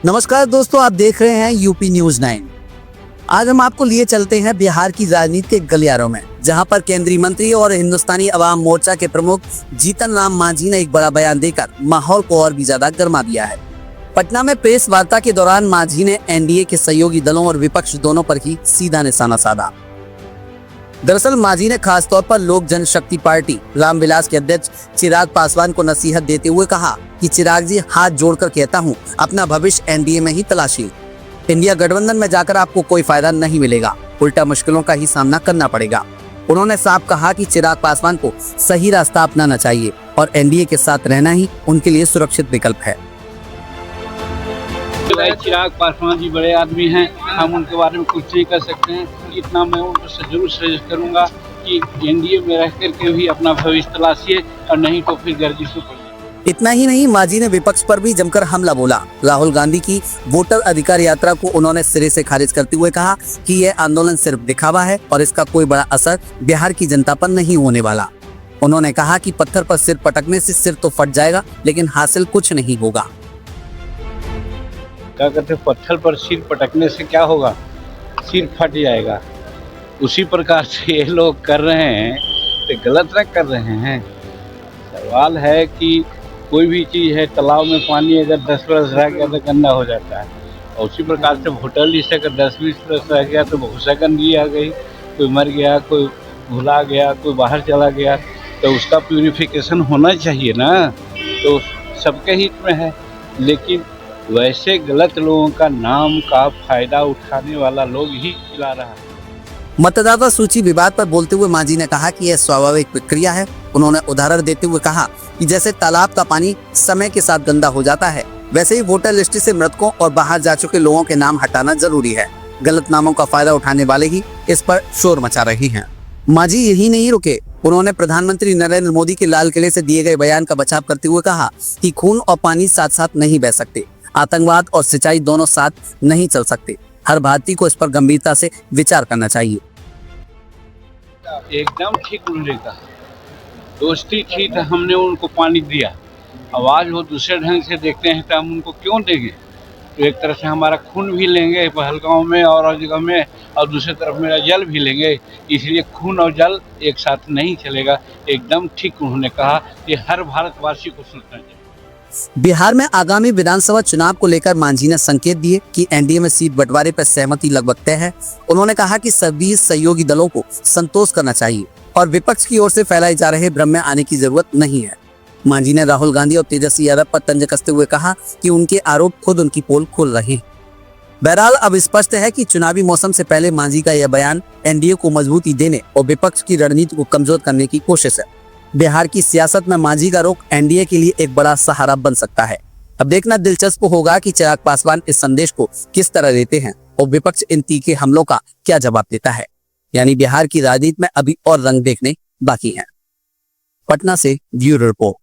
नमस्कार दोस्तों, आप देख रहे हैं यूपी न्यूज 9। आज हम आपको लिए चलते हैं बिहार की राजनीति के गलियारों में, जहां पर केंद्रीय मंत्री और हिंदुस्तानी अवाम मोर्चा के प्रमुख जीतन राम मांझी ने एक बड़ा बयान देकर माहौल को और भी ज्यादा गर्मा दिया है। पटना में प्रेस वार्ता के दौरान मांझी ने एनडीए के सहयोगी दलों और विपक्ष दोनों पर ही सीधा निशाना साधा। दरअसल मांझी ने खास तौर पर लोक जनशक्ति पार्टी रामविलास के अध्यक्ष चिराग पासवान को नसीहत देते हुए कहा कि चिराग जी, हाथ जोड़कर कहता हूं, अपना भविष्य एनडीए में ही तलाशिए। इंडिया गठबंधन में जाकर आपको कोई फायदा नहीं मिलेगा, उल्टा मुश्किलों का ही सामना करना पड़ेगा। उन्होंने साफ कहा कि चिराग पासवान को सही रास्ता अपनाना चाहिए और एनडीए के साथ रहना ही उनके लिए सुरक्षित विकल्प है। चिराग पासवान जी बड़े आदमी हैं, हम उनके बारे में कुछ नहीं कर सकते हैं। इतना मैं उनको जरूर सजेस्ट करूंगा कि एनडीए में रह करके भी अपना भविष्य तलाशिए और नहीं तो फिर गर्दिश पड़िए। इतना ही नहीं, मांझी ने विपक्ष पर भी जमकर हमला बोला। राहुल गांधी की वोटर अधिकार यात्रा को उन्होंने सिरे से खारिज करते हुए कहा कि यह आंदोलन सिर्फ दिखावा है और इसका कोई बड़ा असर बिहार की जनता पर नहीं होने वाला। उन्होंने कहा कि पत्थर पर सिर पटकने से सिर तो फट जाएगा, लेकिन हासिल कुछ नहीं होगा। क्या कहते हैं, पत्थर पर सिर पटकने से क्या होगा? सिर फट जाएगा। उसी प्रकार से ये लोग कर रहे हैं तो गलत न कर रहे हैं। सवाल है कि कोई भी चीज़ है, तालाब में पानी अगर 10 बरस रह गया तो गंदा हो जाता है, और उसी प्रकार से वोटर लिस्ट अगर 10-20 बरस रह गया तो घुसखंडी आ गई, कोई मर गया, कोई भुला गया, कोई बाहर चला गया, तो उसका प्यूरिफिकेशन होना चाहिए ना। तो सबके हित में है, लेकिन वैसे गलत लोगों का नाम का फायदा उठाने वाला लोग ही चला रहा है। मतदाता सूची विवाद पर बोलते हुए मांझी ने कहा कि यह स्वाभाविक प्रक्रिया है। उन्होंने उदाहरण देते हुए कहा कि जैसे तालाब का पानी समय के साथ गंदा हो जाता है, वैसे ही वोटर लिस्ट से मृतकों और बाहर जा चुके लोगों के नाम हटाना जरूरी है। गलत नामों का फायदा उठाने वाले ही इस पर शोर मचा रहे हैं। मांझी यही नहीं रुके, उन्होंने प्रधानमंत्री नरेंद्र मोदी के लाल किले से दिए गए बयान का बचाव करते हुए कहा कि खून और पानी साथ साथ नहीं बह सकते, आतंकवाद और सिंचाई दोनों साथ नहीं चल सकते। हर भारतीय को इस पर गंभीरता से विचार करना चाहिए। एकदम ठीक उन्होंने कहा, दोस्ती थी तो हमने उनको पानी दिया, अब आज वो दूसरे ढंग से देखते हैं तो हम उनको क्यों देंगे? तो एक तरह से हमारा खून भी लेंगे पहलगांव में और जगह में, और दूसरी तरफ मेरा जल भी लेंगे। इसलिए खून और जल एक साथ नहीं चलेगा। एकदम ठीक उन्होंने कहा कि हर भारतवासी को सोचना चाहिए। बिहार में आगामी विधानसभा चुनाव को लेकर मांझी ने संकेत दिए कि एनडीए में सीट बंटवारे पर सहमति लगभग तय है। उन्होंने कहा कि सभी सहयोगी दलों को संतोष करना चाहिए और विपक्ष की ओर से फैलाए जा रहे भ्रम में आने की जरूरत नहीं है। मांझी ने राहुल गांधी और तेजस्वी यादव पर तंज कसते हुए कहा कि उनके आरोप खुद उनकी पोल खोल रहे हैं। बहरहाल अब स्पष्ट है कि चुनावी मौसम से पहले मांझी का यह बयान एनडीए को मजबूती देने और विपक्ष की रणनीति को कमजोर करने की कोशिश है। बिहार की सियासत में मांझी का रुख एनडीए के लिए एक बड़ा सहारा बन सकता है। अब देखना दिलचस्प होगा कि चिराग पासवान इस संदेश को किस तरह देते हैं और विपक्ष इन तीखे हमलों का क्या जवाब देता है। यानी बिहार की राजनीति में अभी और रंग देखने बाकी हैं। पटना से ब्यूरो रिपोर्ट।